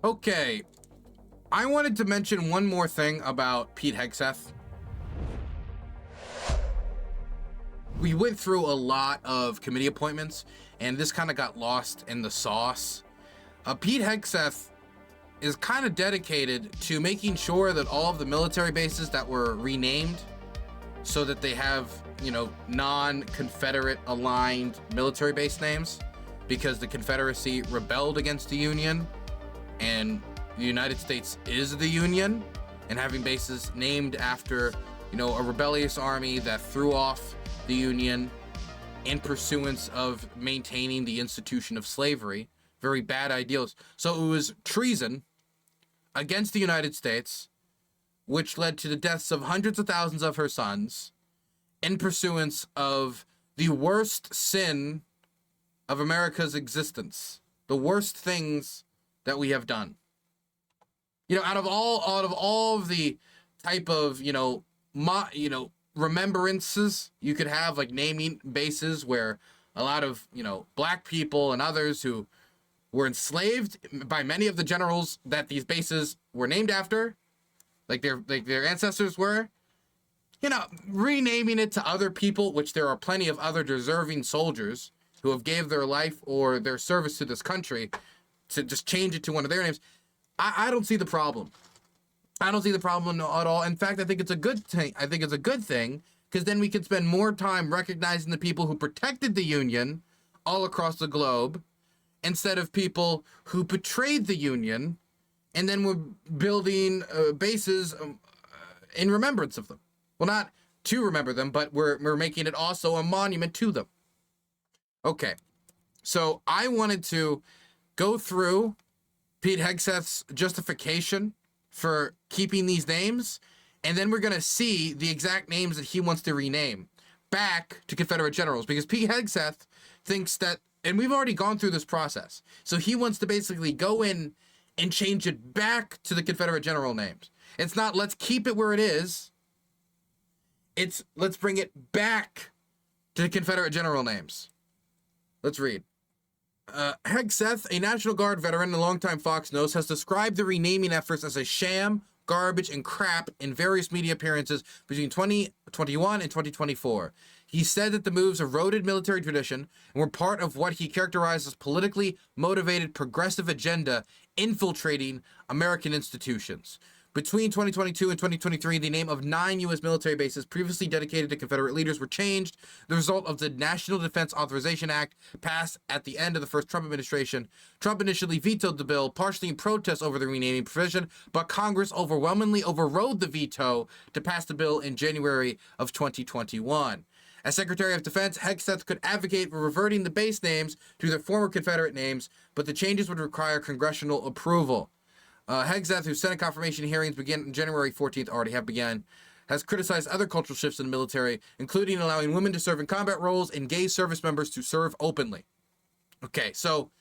Okay, I wanted to mention one more thing about Pete Hegseth. We went through a lot of committee appointments, and this kind of got lost in the sauce. Pete Hegseth is kind of dedicated to making sure that all of the military bases that were renamed so that they have, you know, non-Confederate aligned military base names, because the Confederacy rebelled against the Union and the United States is the Union, and having bases named after, you know, a rebellious army that threw off the Union in pursuance of maintaining the institution of slavery. Very bad ideals. So it was treason against the United States, which led to the deaths of hundreds of thousands of her sons in pursuance of the worst sin of America's existence, the worst things that we have done. You know, out of all of the type of, remembrances you could have, like naming bases where a lot of, black people and others who were enslaved by many of the generals that these bases were named after, like their ancestors were, renaming it to other people, which there are plenty of other deserving soldiers who have gave their life or their service to this country, to just change it to one of their names. I don't see the problem. I don't see the problem at all. In fact, I think it's a good thing. I think it's a good thing, because then we can spend more time recognizing the people who protected the Union all across the globe, instead of people who betrayed the Union and then were building bases in remembrance of them. Well, not to remember them, but we're making it also a monument to them. Okay, so I wanted to go through Pete Hegseth's justification for keeping these names, and then we're going to see the exact names that he wants to rename back to Confederate generals, because Pete Hegseth thinks that, and we've already gone through this process, so he wants to basically go in and change it back to the Confederate general names. It's not, let's keep it where it is. It's, let's bring it back to the Confederate general names. Let's read. Hegseth, a National Guard veteran and longtime Fox nose, has described the renaming efforts as a sham, garbage, and crap in various media appearances between 2021 and 2024. He said that the moves eroded military tradition and were part of what he characterized as politically motivated progressive agenda infiltrating American institutions. Between 2022 and 2023, the name of 9 U.S. military bases previously dedicated to Confederate leaders were changed, the result of the National Defense Authorization Act passed at the end of the first Trump administration. Trump initially vetoed the bill, partially in protest over the renaming provision, but Congress overwhelmingly overrode the veto to pass the bill in January of 2021. As Secretary of Defense, Hegseth could advocate for reverting the base names to their former Confederate names, but the changes would require congressional approval. Hegseth, whose Senate confirmation hearings began on January 14th, already have begun, has criticized other cultural shifts in the military, including allowing women to serve in combat roles and gay service members to serve openly. Okay, so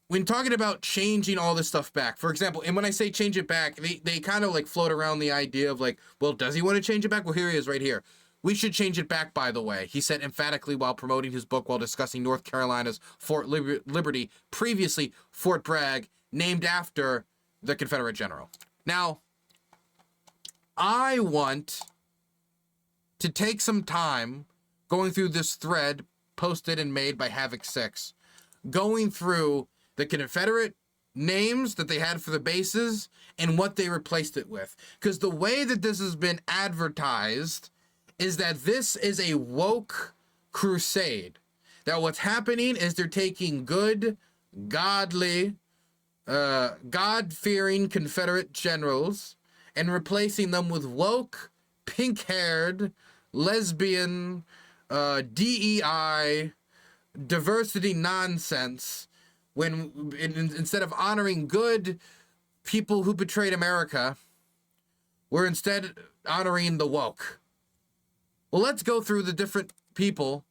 when talking about changing all this stuff back, for example, and when I say change it back, they kind of like float around the idea of like, well, does he want to change it back? Well, here he is right here. We should change it back, by the way, he said emphatically while promoting his book while discussing North Carolina's Fort Liberty, previously Fort Bragg, named after the Confederate general. Now, I want to take some time going through this thread posted and made by Havoc6, going through the Confederate names that they had for the bases and what they replaced it with. Because the way that this has been advertised is that this is a woke crusade. That what's happening is they're taking good, godly, God-fearing Confederate generals and replacing them with woke, pink-haired, lesbian, DEI, diversity nonsense, when instead of honoring good people who betrayed America, we're instead honoring the woke. Well, let's go through the different people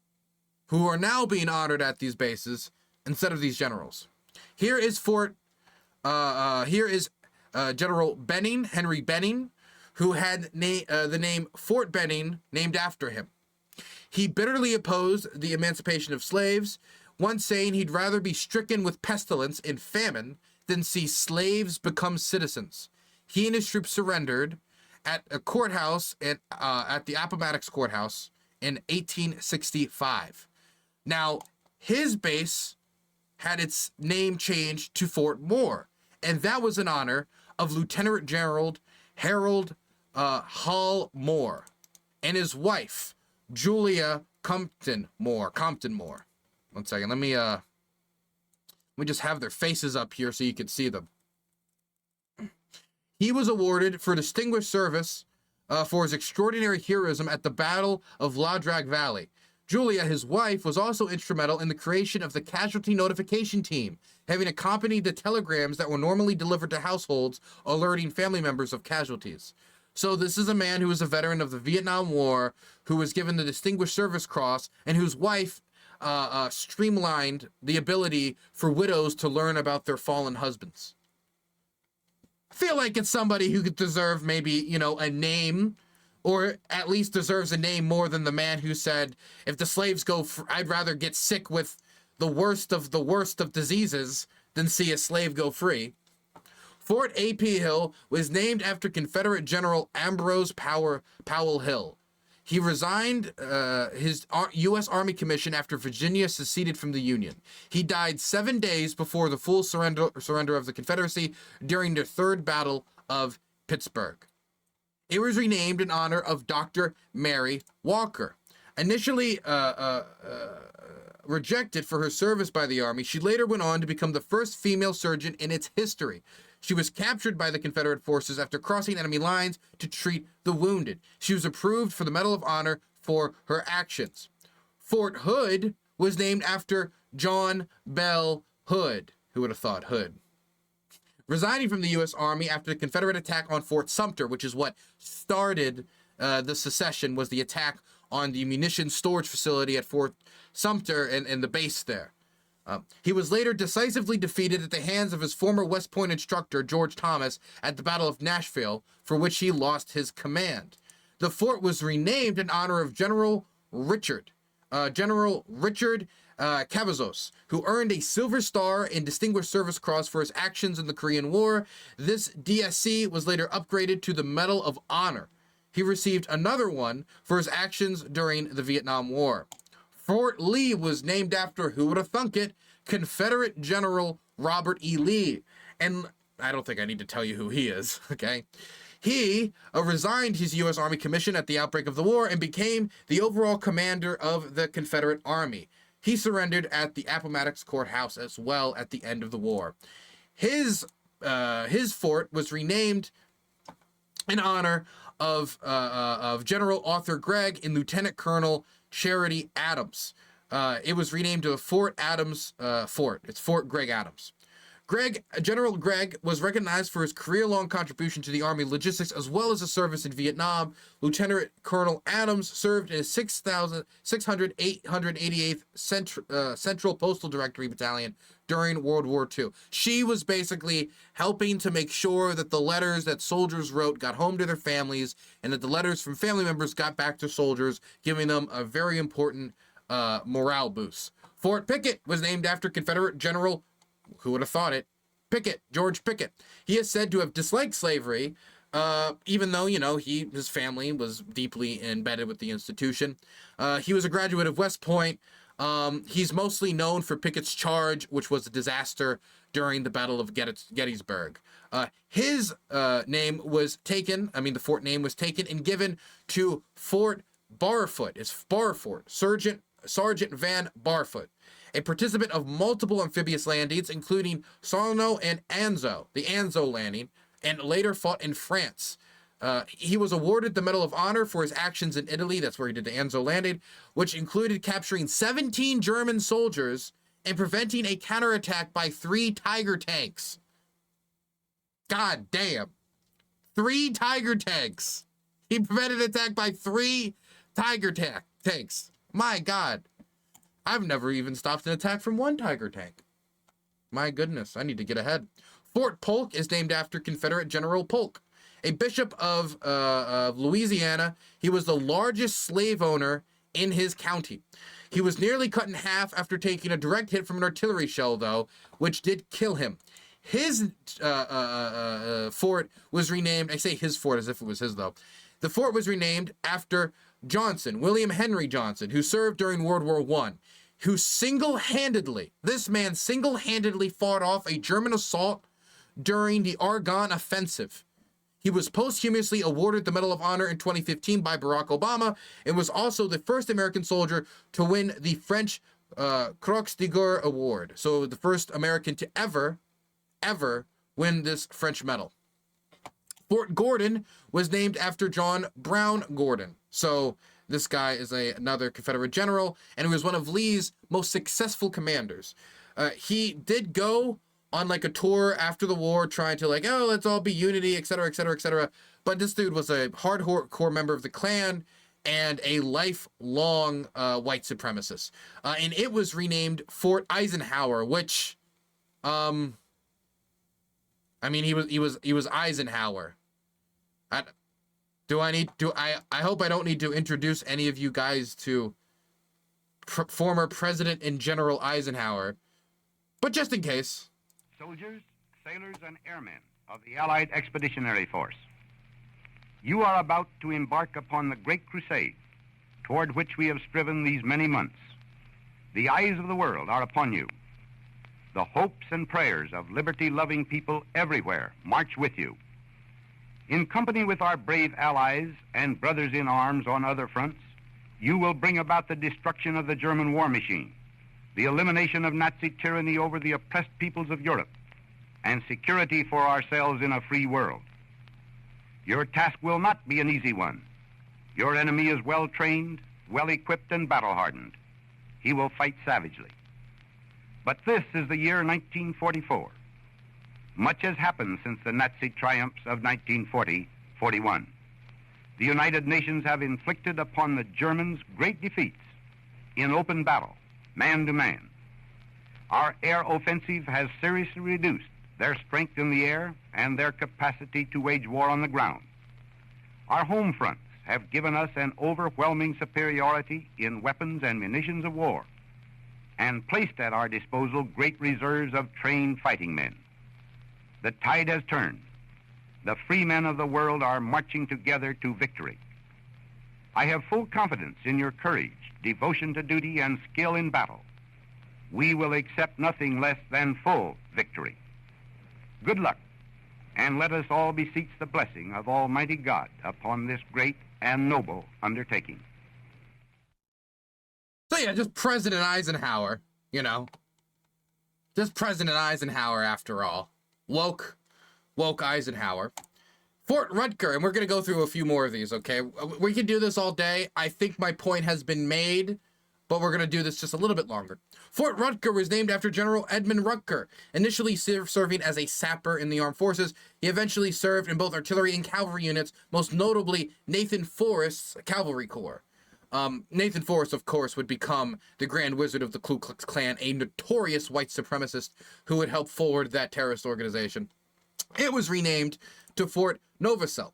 who are now being honored at these bases instead of these generals. Here is General Benning, Henry Benning, who had the name Fort Benning named after him. He bitterly opposed the emancipation of slaves, once saying he'd rather be stricken with pestilence and famine than see slaves become citizens. He and his troops surrendered at a courthouse at the Appomattox Courthouse in 1865. Now, his base had its name changed to Fort Moore, and that was in honor of Lieutenant General Harold Hall Moore and his wife, Julia Compton Moore. One second, let me just have their faces up here so you can see them. He was awarded for distinguished service for his extraordinary heroism at the Battle of Ladrag Valley. Julia, his wife, was also instrumental in the creation of the Casualty Notification Team, having accompanied the telegrams that were normally delivered to households alerting family members of casualties. So this is a man who was a veteran of the Vietnam War, who was given the Distinguished Service Cross, and whose wife streamlined the ability for widows to learn about their fallen husbands. I feel like it's somebody who could deserve maybe, you know, a name, or at least deserves a name more than the man who said, if the slaves go, I'd rather get sick with the worst of diseases than see a slave go free. Fort A.P. Hill was named after Confederate General Ambrose Powell Hill. He resigned his U.S. Army commission after Virginia seceded from the Union. He died 7 days before the full surrender of the Confederacy during the Third Battle of Pittsburgh. It was renamed in honor of Dr. Mary Walker. Initially rejected for her service by the Army, she later went on to become the first female surgeon in its history. She was captured by the Confederate forces after crossing enemy lines to treat the wounded. She was approved for the Medal of Honor for her actions. Fort Hood was named after John Bell Hood. Who would have thought Hood? Resigning from the U.S. Army after the Confederate attack on Fort Sumter, which is what started the secession, was the attack on the munitions storage facility at Fort Sumter and the base there. He was later decisively defeated at the hands of his former West Point instructor, George Thomas, at the Battle of Nashville, for which he lost his command. The fort was renamed in honor of General Richard Cavazos, who earned a Silver Star and Distinguished Service Cross for his actions in the Korean War. This DSC was later upgraded to the Medal of Honor. He received another one for his actions during the Vietnam War. Fort Lee was named after, who would have thunk it, Confederate General Robert E. Lee. And I don't think I need to tell you who he is, okay? He resigned his U.S. Army commission at the outbreak of the war and became the overall commander of the Confederate Army. He surrendered at the Appomattox Courthouse as well at the end of the war. His fort was renamed in honor of General Arthur Gregg and Lieutenant Colonel Charity Adams. It was renamed to Fort Adams Fort. It's Fort Gregg Adams. General Gregg was recognized for his career-long contribution to the Army logistics as well as his service in Vietnam. Lieutenant Colonel Adams served in his 688th Central Postal Directory Battalion during World War II. She was basically helping to make sure that the letters that soldiers wrote got home to their families and that the letters from family members got back to soldiers, giving them a very important morale boost. Fort Pickett was named after Confederate General, who would have thought it, Pickett, George Pickett. He is said to have disliked slavery, even though, you know, his family was deeply embedded with the institution. He was a graduate of West Point. He's mostly known for Pickett's charge, which was a disaster during the Battle of Gettysburg. His name was taken, the fort name was taken and given to Fort Barfoot. It's Barfort, Sergeant Van Barfoot, a participant of multiple amphibious landings, including Sarno and Anzo, the Anzo landing, and later fought in France. He was awarded the Medal of Honor for his actions in Italy, that's where he did the Anzo landing, which included capturing 17 German soldiers and preventing a counterattack by 3 Tiger tanks. God damn. 3 Tiger tanks. He prevented attack by 3 Tiger tanks. My God. I've never even stopped an attack from 1 Tiger tank. My goodness, I need to get ahead. Fort Polk is named after Confederate General Polk, a bishop of Louisiana. He was the largest slave owner in his county. He was nearly cut in half after taking a direct hit from an artillery shell, though, which did kill him. His fort was renamed. I say his fort as if it was his, though. The fort was renamed after Johnson, William Henry Johnson, who served during World War I, who this man single-handedly fought off a German assault during the Argonne Offensive. He was posthumously awarded the Medal of Honor in 2015 by Barack Obama and was also the first American soldier to win the French Croix de Guerre Award. So the first American to ever win this French medal. Fort Gordon was named after John Brown Gordon. So this guy is another Confederate general, and he was one of Lee's most successful commanders. He did go on like a tour after the war trying to like, oh, let's all be unity, etc., etc., etc. But this dude was a hardcore member of the Klan and a lifelong white supremacist. And it was renamed Fort Eisenhower, which, I mean, he was Eisenhower. I hope I don't need to introduce any of you guys to former President and General Eisenhower, but just in case. Soldiers, sailors, and airmen of the Allied Expeditionary Force, you are about to embark upon the great crusade toward which we have striven these many months. The eyes of the world are upon you. The hopes and prayers of liberty-loving people everywhere march with you. In company with our brave allies and brothers in arms on other fronts, you will bring about the destruction of the German war machine, the elimination of Nazi tyranny over the oppressed peoples of Europe, and security for ourselves in a free world. Your task will not be an easy one. Your enemy is well-trained, well-equipped, and battle-hardened. He will fight savagely. But this is the year 1944. Much has happened since the Nazi triumphs of 1940-41. The United Nations have inflicted upon the Germans great defeats in open battle, man to man. Our air offensive has seriously reduced their strength in the air and their capacity to wage war on the ground. Our home fronts have given us an overwhelming superiority in weapons and munitions of war, and placed at our disposal great reserves of trained fighting men. The tide has turned. The free men of the world are marching together to victory. I have full confidence in your courage, devotion to duty, and skill in battle. We will accept nothing less than full victory. Good luck, and let us all beseech the blessing of Almighty God upon this great and noble undertaking. So yeah, just President Eisenhower, you know. Just President Eisenhower after all. Woke Eisenhower. Fort Rucker, and we're going to go through a few more of these, okay? We can do this all day. I think my point has been made, but we're going to do this just a little bit longer. Fort Rucker was named after General Edmund Rucker, initially serving as a sapper in the armed forces. He eventually served in both artillery and cavalry units, most notably Nathan Forrest's Cavalry Corps. Nathan Forrest, of course, would become the Grand Wizard of the Ku Klux Klan, a notorious white supremacist who would help forward that terrorist organization. It was renamed to Fort Novosel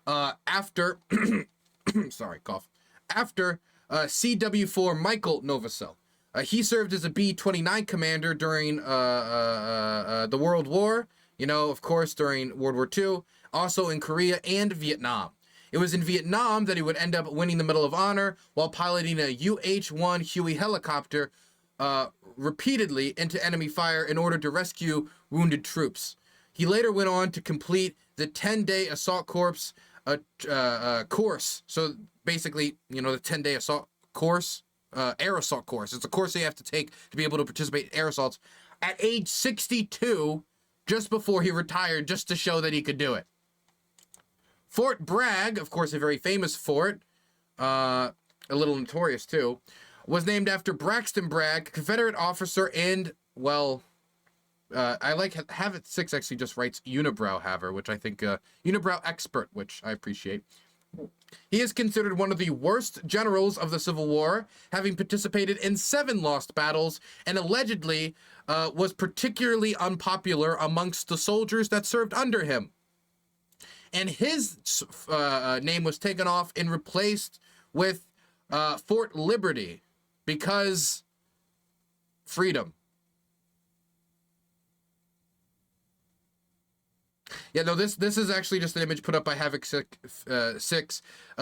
after, sorry, cough, after CW4 Michael Novosel. He served as a B-29 commander during the World War, you know, of course, during World War II, also in Korea and Vietnam. It was in Vietnam that he would end up winning the Medal of Honor while piloting a UH-1 Huey helicopter repeatedly into enemy fire in order to rescue wounded troops. He later went on to complete the 10-day assault course. So basically, you know, the 10-day assault course, air assault course. It's a course you have to take to be able to participate in air assaults at age 62, just before he retired, just to show that he could do it. Fort Bragg, of course, a very famous fort, a little notorious too, was named after Braxton Bragg, Confederate officer and, well, I like Have 6 actually just writes unibrow haver, which I think, unibrow expert, which I appreciate. He is considered one of the worst generals of the Civil War, having participated in 7 lost battles, and allegedly was particularly unpopular amongst the soldiers that served under him. And his name was taken off and replaced with Fort Liberty, because freedom. Yeah, no, this is actually just an image put up by Havoc 6,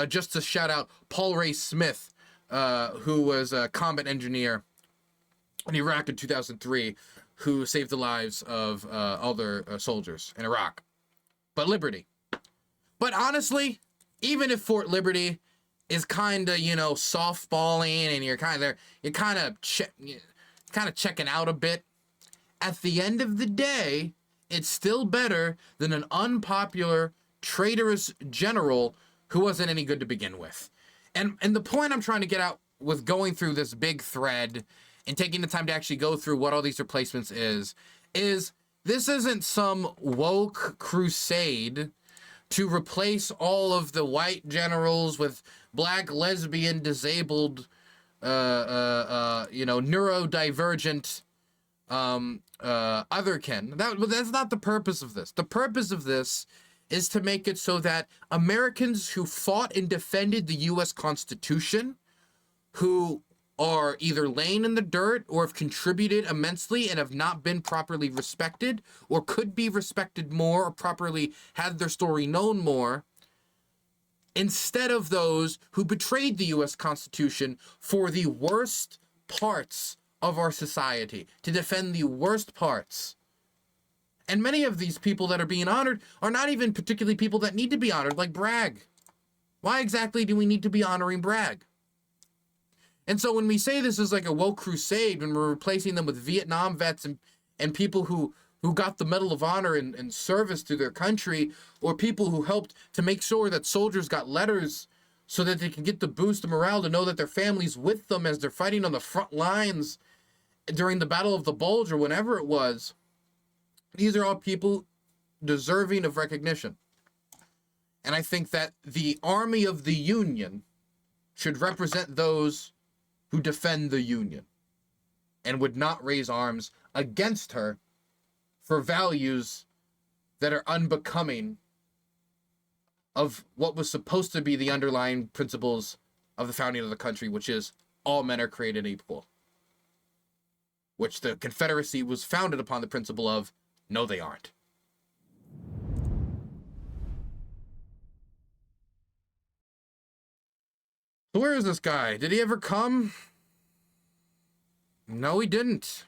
just to shout out Paul Ray Smith, who was a combat engineer in Iraq in 2003, who saved the lives of all their soldiers in Iraq. But Liberty. But honestly, even if Fort Liberty is kind of, you know, softballing and you're kind of checking out a bit, at the end of the day, it's still better than an unpopular, traitorous general who wasn't any good to begin with. And the point I'm trying to get out with going through this big thread and taking the time to actually go through what all these replacements is this isn't some woke crusade to replace all of the white generals with black, lesbian, disabled, neurodivergent, otherkin. That's not the purpose of this. The purpose of this is to make it so that Americans who fought and defended the U.S. Constitution, who are either laying in the dirt or have contributed immensely and have not been properly respected or could be respected more or properly had their story known more, instead of those who betrayed the U.S. Constitution for the worst parts of our society, to defend the worst parts. And many of these people that are being honored are not even particularly people that need to be honored, like Bragg. Why exactly do we need to be honoring Bragg? And so when we say this is like a woke crusade, when we're replacing them with Vietnam vets and people who got the Medal of Honor in service to their country, or people who helped to make sure that soldiers got letters so that they can get the boost of morale to know that their family's with them as they're fighting on the front lines during the Battle of the Bulge or whenever it was, these are all people deserving of recognition. And I think that the Army of the Union should represent those who defend the Union and would not raise arms against her for values that are unbecoming of what was supposed to be the underlying principles of the founding of the country, which is all men are created equal, which the Confederacy was founded upon the principle of, no, they aren't. So where is this guy? Did he ever come? No, he didn't.